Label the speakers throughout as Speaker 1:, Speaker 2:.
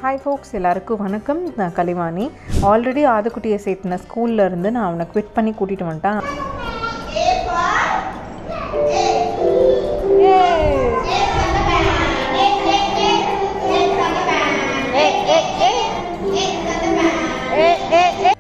Speaker 1: Hi folks, எல்லாருக்கும் வணக்கம். நான் கலிவாணி. ஆல்ரெடி ஆதக்குட்டியை சேர்த்துன ஸ்கூல்ல இருந்து நான் அவனை குவிட் பண்ணி கூட்டிட்டு வந்துட்டேன்.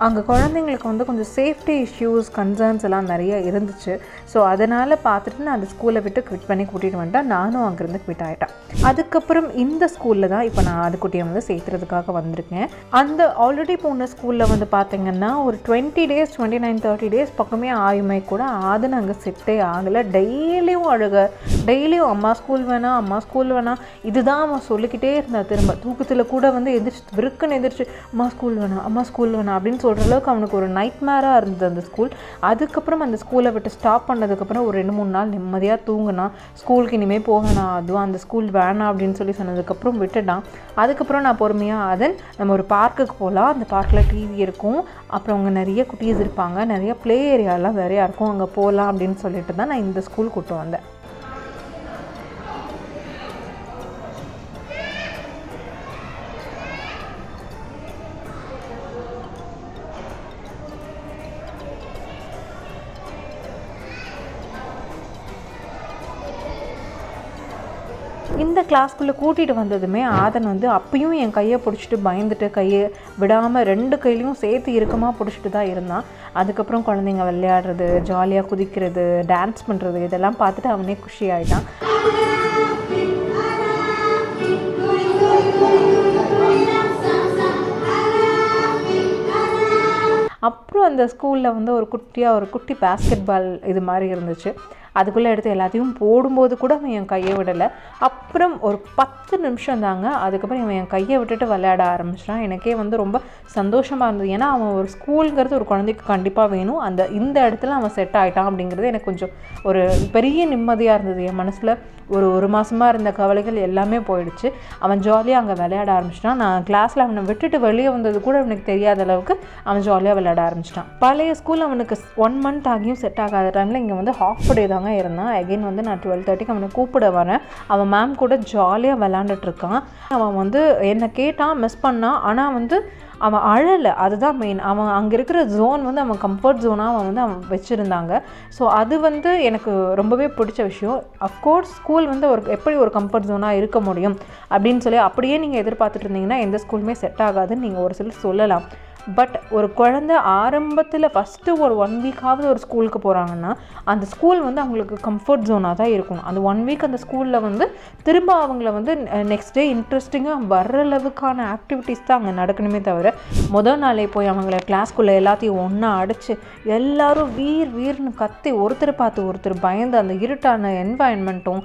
Speaker 1: அங்கே குழந்தைங்களுக்கு வந்து கொஞ்சம் சேஃப்டி இஷ்யூஸ் கன்சர்ன்ஸ் எல்லாம் நிறைய இருந்துச்சு. ஸோ அதனால் பார்த்துட்டு நான் அந்த ஸ்கூலை விட்டு குவிட் பண்ணி கூட்டிகிட்டு வந்துட்டேன். நானும் அங்கேருந்து குவிட் ஆகிட்டேன். அதுக்கப்புறம் இந்த ஸ்கூலில் தான் இப்போ நான் ஆதக்குட்டியை வந்து சேர்த்துறதுக்காக வந்திருக்கேன். அந்த ஆல்ரெடி போன ஸ்கூலில் வந்து பார்த்திங்கன்னா ஒரு 20 days 29-30 days பக்கமே ஆயுமே கூட ஆதுன்னு அங்கே செட்டே ஆகலை. டெய்லியும் அழுக, டெய்லியும் அம்மா ஸ்கூல் வேணாம், அம்மா ஸ்கூல் வேணாம், இதுதான் அவன் சொல்லிக்கிட்டே இருந்தான். திரும்ப தூக்கத்தில் கூட வந்து எந்திரிச்சு விருக்குன்னு எந்திரிச்சு அம்மா ஸ்கூல் வேணாம், அம்மா ஸ்கூல் வேணாம் அப்படின்னு சொல்கிற அளவுக்கு அவனுக்கு ஒரு நைட்மேராக இருந்தது அந்த ஸ்கூல். அதுக்கப்புறம் அந்த ஸ்கூலை விட்டு ஸ்டாப் பண்ணதுக்கப்புறம் ஒரு 2-3 நாள் நிம்மதியாக தூங்கினான். ஸ்கூலுக்கு இனிமேல் போகணும், அதுவும் அந்த ஸ்கூல் வேணாம் அப்படின்னு சொல்லி சொன்னதுக்கப்புறம் விட்டுட்டான். அதுக்கப்புறம் நான் பொறுமையாக அதன் நம்ம ஒரு பார்க்குக்கு போகலாம், அந்த பார்க்கில் டிவி இருக்கும், அப்புறம் அங்கே நிறைய குட்டீஸ் இருப்பாங்க, நிறைய ப்ளே ஏரியாலாம் நிறையா இருக்கும், அங்கே போகலாம் அப்படின்னு சொல்லிட்டு தான் நான் இந்த ஸ்கூல் கூட்டு வந்தேன். இந்த கிளாஸ்க்குள்ளே கூட்டிகிட்டு வந்ததுமே ஆதன் வந்து அப்பயும் என் கையை பிடிச்சிட்டு பயந்துட்டு கையை விடாமல் 2 கையிலையும் சேர்த்து இறுக்கமாக பிடிச்சிட்டு தான் இருந்தான். அதுக்கப்புறம் குழந்தைங்க விளையாடுறது, ஜாலியாக குதிக்கிறது, டான்ஸ் பண்ணுறது இதெல்லாம் பார்த்துட்டு அவனே குஷி ஆகிட்டான். அப்புறம் அந்த ஸ்கூலில் வந்து ஒரு குட்டி பேஸ்கெட் பால் இது மாதிரி இருந்துச்சு. அதுக்குள்ளே எடுத்து எல்லாத்தையும் போடும்போது கூட அவன் என் கையை விடலை. அப்புறம் ஒரு 10 நிமிஷம் தாங்க, அதுக்கப்புறம் இவன் என் கையை விட்டுட்டு விளையாட ஆரம்பிச்சிட்டான். எனக்கே வந்து ரொம்ப சந்தோஷமாக இருந்தது. ஏன்னா அவன் ஒரு ஸ்கூலுங்கிறது ஒரு குழந்தைக்கு கண்டிப்பாக வேணும். இந்த இடத்துல அவன் செட் ஆகிட்டான் அப்படிங்கிறது எனக்கு கொஞ்சம் ஒரு பெரிய நிம்மதியாக இருந்தது. என் மனசில் ஒரு மாதமாக இருந்த கவலைகள் எல்லாமே போயிடுச்சு. அவன் ஜாலியாக அங்கே விளையாட ஆரம்பிச்சிட்டான். நான் கிளாஸில் அவனை விட்டுட்டு வெளியே வந்தது கூட அவனுக்கு தெரியாத அளவுக்கு அவன் ஜாலியாக விளையாட ஆரம்பிச்சிட்டான். பழைய ஸ்கூல் அவனுக்கு 1 month ஆகியும் செட் ஆகாத டைமில் இங்கே வந்து ஹாஃப் டே தாங்க இருந்தான். அகெயின் வந்து நான் 12:30 அவனை கூப்பிட வரேன். அவன் மேம் கூட ஜாலியாக விளையாண்டுட்ருக்கான். அவன் வந்து என்னை கேட்டான், மிஸ் பண்ணான். ஆனால் வந்து அவன் அழலை, அதுதான் மெயின். அவன் அங்கே இருக்கிற ஜோன் வந்து அவன் கம்ஃபர்ட் ஜோனாக அவன் வச்சுருந்தாங்க. ஸோ அது வந்து எனக்கு ரொம்பவே பிடிச்ச விஷயம். அஃப்கோர்ஸ் ஸ்கூல் வந்து எப்படி ஒரு கம்ஃபர்ட் ஜோனாக இருக்க முடியும் அப்படின்னு சொல்லி அப்படியே நீங்கள் எதிர்பார்த்துட்டு இருந்தீங்கன்னா எந்த ஸ்கூலுமே செட் ஆகாதுன்னு நீங்கள் ஒரு சிலர் சொல்லலாம். பட் ஒரு குழந்தை ஆரம்பத்தில் ஃபஸ்ட்டு ஒரு 1 வீக்காவது ஒரு ஸ்கூலுக்கு போகிறாங்கன்னா அந்த ஸ்கூல் வந்து அவங்களுக்கு கம்ஃபர்ட் ஜோனாக தான் இருக்கணும். அந்த 1 வீக் அந்த ஸ்கூலில் வந்து திரும்ப அவங்கள வந்து நெக்ஸ்ட் டே இன்ட்ரெஸ்டிங்காக வர்ற அளவுக்கான ஆக்டிவிட்டீஸ் தான் அங்கே நடக்கணுமே தவிர முதல் நாளே போய் அவங்கள கிளாஸ்க்குள்ளே எல்லாத்தையும் ஒன்றா அடித்து எல்லாரும் வீர்னு கத்தி ஒருத்தர் பார்த்து ஒருத்தர் பயந்து அந்த இருட்டான என்வாயன்மெண்ட்டும்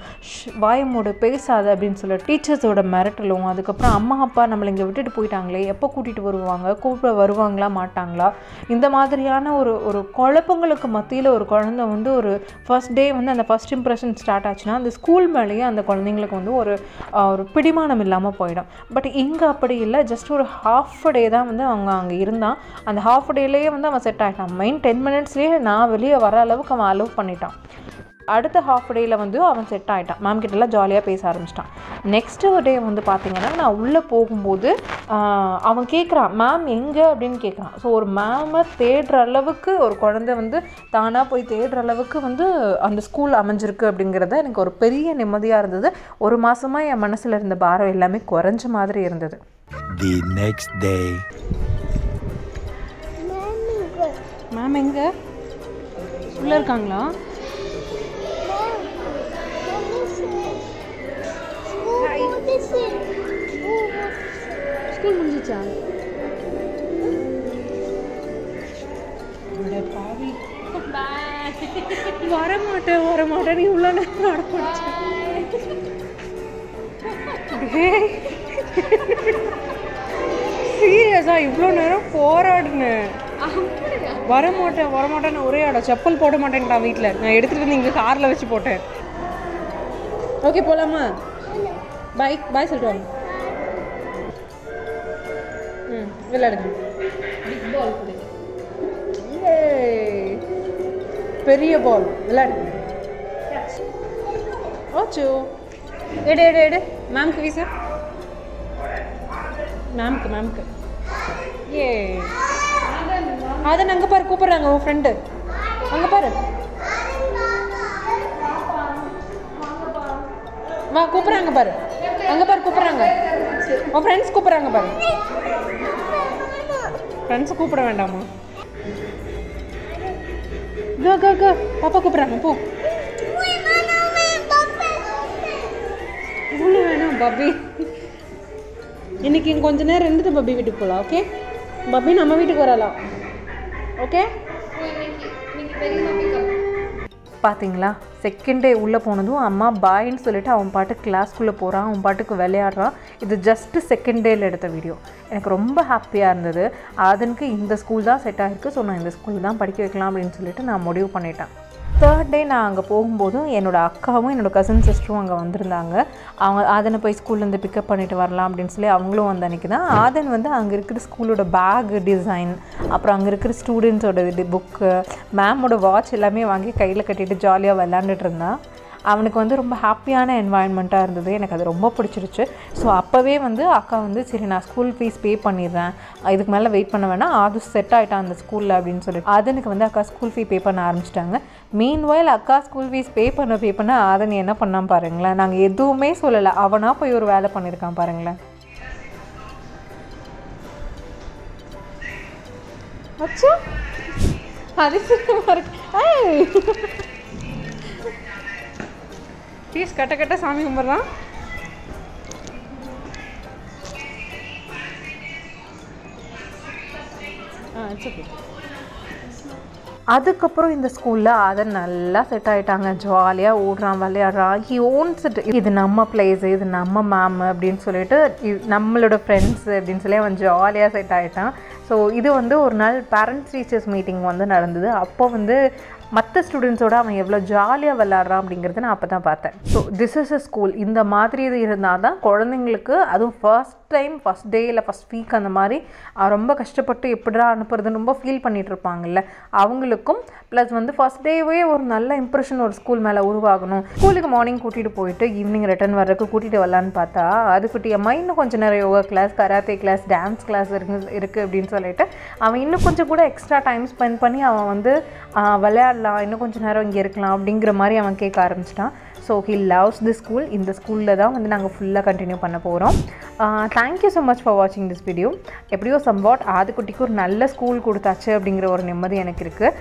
Speaker 1: வாயமோடு பேசாத அப்படின்னு சொல்லி டீச்சர்ஸோட மிரட்டலும், அதுக்கப்புறம் அம்மா அப்பா நம்மளை இங்கே விட்டுட்டு போயிட்டாங்களே எப்போ கூட்டிகிட்டு வருவாங்க, வருவாங்களா மாட்டாங்களா, இந்த மாதிரியான ஒரு குழப்பங்களுக்கு மத்தியில் ஒரு குழந்தை வந்து ஒரு ஃபர்ஸ்ட் டே வந்து அந்த ஃபர்ஸ்ட் இம்ப்ரெஷன் ஸ்டார்ட் ஆச்சுன்னா அந்த ஸ்கூல் மேலேயே அந்த குழந்தைங்களுக்கு வந்து ஒரு பிடிமானம் இல்லாமல் போயிடும். பட் இங்கே அப்படி இல்லை. ஜஸ்ட் ஒரு ஹாஃப் டே தான் வந்து அவங்க அங்கே இருந்தான். அந்த ஹாஃப் டேலேயே வந்து அவன் செட் ஆகிட்டான். மெயின் 10 minutesலேயே நான் வெளியே வர அளவுக்கு அவன் அலோவ் பண்ணிட்டான். அடுத்த ஹாஃப் டேயில் வந்து அவன் செட் ஆகிட்டான். மேம் கிட்டலாம் ஜாலியாக பேச ஆரம்பிச்சிட்டான். நெக்ஸ்ட்டு டே வந்து பார்த்திங்கன்னா நான் உள்ளே போகும்போது அவன் கேட்குறான், மேம் எங்கே அப்படின்னு கேட்குறான். ஸோ ஒரு மேமை தேடுற அளவுக்கு ஒரு குழந்தை வந்து தானாக போய் தேடுற அளவுக்கு வந்து அந்த ஸ்கூல் அமைஞ்சிருக்கு அப்படிங்கிறத எனக்கு ஒரு பெரிய நிம்மதியாக இருந்தது. 1 மாதமாக என் மனசில் இருந்த பாரம் எல்லாமே குறைஞ்ச மாதிரி இருந்தது.
Speaker 2: The next day.
Speaker 1: மேம் எங்கே உள்ளே இருக்காங்களா? ஸ்கூல் முடிஞ்சிச்சா? வரமாட்டேன் நீ இவ்வளோ நேரம் நடப்பிடுச்சு. சீரியஸா இவ்வளோ நேரம் போராடுனேன். வரமாட்டேன்னு ஒரே இடம் செப்பல் போட மாட்டேன்டா வீட்டில். நான் எடுத்துகிட்டு வந்து இங்கே காரில் வச்சு போட்டேன். ஓகே போகலாமா? பாய் சொல்லிட்டு வாங்க. விளையாடுங்க. பிக் பால் பெரிய பால் விளையாடுங்க. ஓச்சோ எடு மேம்க்கு வீசு. மேம்க்கு ஏ அதன் அங்கே பாரு கூப்பிட்றாங்க உன் ஃப்ரெண்டு அங்கே பாரு வா கூப்பிட்றாங்க பாரு அங்கே பாரு கூப்பிட்றாங்க உன் ஃப்ரெண்ட்ஸ் கூப்பிட்றாங்க பாரு ஃப்ரெண்ட்ஸை கூப்பிட வேண்டாமா கோ கோ கோ பாப்பா கூப்பிட்றாங்க போ இவ்வளோ வேணும் பப்பி இன்னைக்கு கொஞ்ச நேரம் இருந்துட்டு பப்பி வீட்டுக்கு போகலாம் ஓகே பப்பி நம்ம வீட்டுக்கு வரலாம் ஓகே பார்த்தீங்களா செகண்ட் டே உள்ளே போனதும் அம்மா பாயின்னு சொல்லிட்டு அவன் பாட்டுக்கு கிளாஸ்க்குள்ளே போகிறான் அவன் பாட்டுக்கு விளையாடுறான் இது ஜஸ்ட்டு செகண்ட் டேயில் எடுத்த வீடியோ எனக்கு ரொம்ப ஹாப்பியாக இருந்தது அதனுக்கு இந்த ஸ்கூல் தான் செட் ஆகிருக்கு ஸோ நான் இந்த ஸ்கூல் தான் படிக்க வைக்கலாம் அப்படின்னு சொல்லிட்டு நான் முடிவு பண்ணிட்டேன் தேர்ட் டே நான் அங்கே போகும்போதும் என்னோடய அக்காவும் என்னோடய கசின் சிஸ்டரும் அங்கே வந்திருந்தாங்க அவங்க ஆதனை போய் ஸ்கூல்லேருந்து பிக்கப் பண்ணிட்டு வரலாம் அப்படின்னு சொல்லி அவங்களும் வந்த அன்றைக்கி தான் ஆதன் வந்து அங்கே இருக்கிற ஸ்கூலோட பேக் டிசைன் அப்புறம் அங்கே இருக்கிற ஸ்டூடெண்ட்ஸோட புக்கு மேமோட வாட்ச் எல்லாமே வாங்கி கையில் கட்டிட்டு ஜாலியாக விளாண்டுட்டு இருந்தான் அவனுக்கு வந்து ரொம்ப ஹாப்பியான என்வாயன்மெண்ட்டாக இருந்தது எனக்கு அது ரொம்ப பிடிச்சிருச்சு ஸோ அப்போவே வந்து அக்கா வந்து சரி நான் ஸ்கூல் ஃபீஸ் பே பண்ணிடுறேன் இதுக்கு மேலே வெயிட் பண்ண வேணாம் அது செட் ஆகிட்டான் அந்த ஸ்கூலில் அப்படின்னு சொல்லிட்டு அதனுக்கு வந்து அக்கா ஸ்கூல் ஃபீ பே பண்ண ஆரம்பிச்சிட்டாங்க மீன்வைல் அக்கா ஸ்கூல் ஃபீஸ் பே பண்ண அதன் என்ன பண்ணான் பாருங்களேன் நாங்கள் எதுவுமே சொல்லலை அவனாக போய் ஒரு வேலை பண்ணியிருக்கான் பாருங்களேன் அச்சா அதிசயமாக இருக்கு ஃபீஸ் கட்ட சாமி கும்பிட்றான் அதுக்கப்புறம் இந்த ஸ்கூலில் அதை நல்லா செட் ஆகிட்டாங்க ஜாலியாக ஓடுறான் விளையாடுறான் ஹி ஓன்ஸ் இட் இது நம்ம பிளேஸு இது நம்ம மேம் அப்படின்னு சொல்லிட்டு நம்மளோட ஃப்ரெண்ட்ஸு அப்படின்னு சொல்லி அவன் ஜாலியாக செட் ஆகிட்டான் ஸோ இது வந்து ஒரு நாள் பேரண்ட்ஸ் டீச்சர்ஸ் மீட்டிங் வந்து நடந்தது அப்போ வந்து மற்ற ஸ்டூடெண்ட்ஸோடு அவன் எவ்வளோ ஜாலியாக விளாட்றான் அப்படிங்கிறத நான் அப்போ தான் பார்த்தேன் so this is a school இந்த மாதிரி இது இருந்தால் தான் குழந்தைங்களுக்கு அதுவும் ஃபர்ஸ்ட் டே இல்லை ஃபஸ்ட் வீக் அந்த மாதிரி ரொம்ப கஷ்டப்பட்டு எப்படிடா அனுப்புறதுன்னு ரொம்ப ஃபீல் பண்ணிகிட்டு இருப்பாங்கல்ல அவங்களுக்கும் ப்ளஸ் வந்து ஃபஸ்ட் டேவே ஒரு நல்ல இம்ப்ரெஷன் ஒரு ஸ்கூல் மேலே உருவாகணும் ஸ்கூலுக்கு மார்னிங் கூட்டிகிட்டு போயிட்டு ஈவினிங் ரிட்டர்ன் வர்றதுக்கு கூட்டிகிட்டு வரலான்னு பார்த்தா அதுக்குட்டி அம்மா இன்னும் கொஞ்சம் நேரம் yoga class karate class dance class இருக்குது அப்படின்னு சொல்லிட்டு அவன் இன்னும் கொஞ்சம் கூட எக்ஸ்ட்ரா டைம் ஸ்பெண்ட் பண்ணி அவன் வந்து விளையாடலாம் இன்னும் கொஞ்சம் நேரம் இங்கே இருக்கலாம் அப்படிங்கிற மாதிரி அவன் கேட்க ஆரம்பிச்சிட்டான் so he loves the school இந்த ஸ்கூலில் தான் வந்து நாங்கள் ஃபுல்லாக கண்டினியூ பண்ண போகிறோம் தேங்க்யூ ஸோ மச் ஃபார் வாட்சிங் திஸ் வீடியோ எப்படியோ சம்வாட் ஆதிக்குட்டிக்கு ஒரு நல்ல ஸ்கூல் கொடுத்தாச்சு அப்படிங்கிற ஒரு நிம்மதி எனக்கு இருக்குது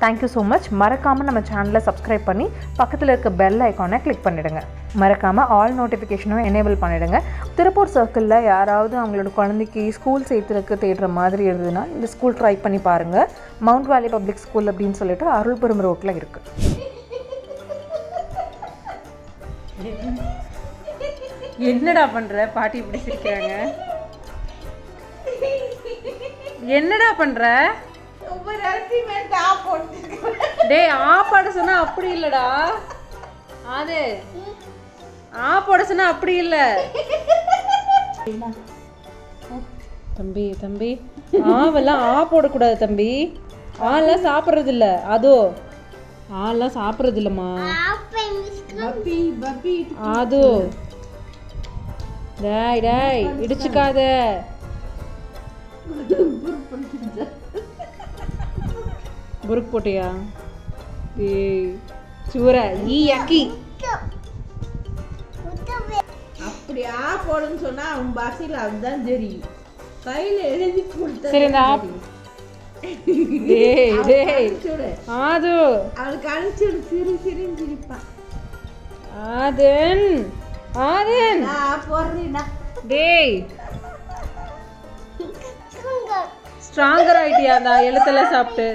Speaker 1: தேங்க்யூ ஸோ மச் மறக்காமல் நம்ம சேனலை சப்ஸ்கிரைப் பண்ணி பக்கத்தில் இருக்க பெல் ஐக்கானை கிளிக் பண்ணிவிடுங்க மறக்காமல் ஆல் நோட்டிஃபிகேஷனும் எனேபிள் பண்ணிவிடுங்க திருப்பூர் சர்க்கிளில் யாராவது அவங்களோட குழந்தைக்கு ஸ்கூல் சேர்த்துறதுக்கு தேடுற மாதிரி இருந்ததுன்னா இந்த ஸ்கூல் ட்ரை பண்ணி பாருங்கள் மவுண்ட் வேலி பப்ளிக் ஸ்கூல் அப்படின்னு சொல்லிட்டு அருள்புரம் ரோட்டில் இருக்குது என்னடா பண்ற பாட்டி இப்படி சிரிக்கிறாங்க என்னடா பண்ற டேய் ஆ பாட சொன்னா அப்படி இல்லடா அது ஆ போட சொன்னா அப்படி இல்ல தம்பி ஆவெல்லாம் ஆ போடக்கூடாது தம்பி ஆலாம் சாப்பிட்றது இல்ல அதோ ஆலாம் சாப்பிட்றது இல்லம்மா அது டேய் இடிச்சுக்காத புருக்கு போட்டியா ஏய் சூர ஈ அக்கி
Speaker 3: அப்படி ஆ போடுன்னு சொன்னா அவன் பாஷையில அதுதான் தெரியும் கையில எழுதி கொடுத்த
Speaker 1: சரி டேய் ஆது
Speaker 3: அவளுக்கு அழிச்சிடு சிரின்னு சிரிப்பான்
Speaker 1: ஆதன்
Speaker 3: போடுறீனா
Speaker 1: டேய் ஸ்ட்ராங்கர் ஆயிட்டியா அந்த எழுத்தெல்லாம் சாப்பிட்டு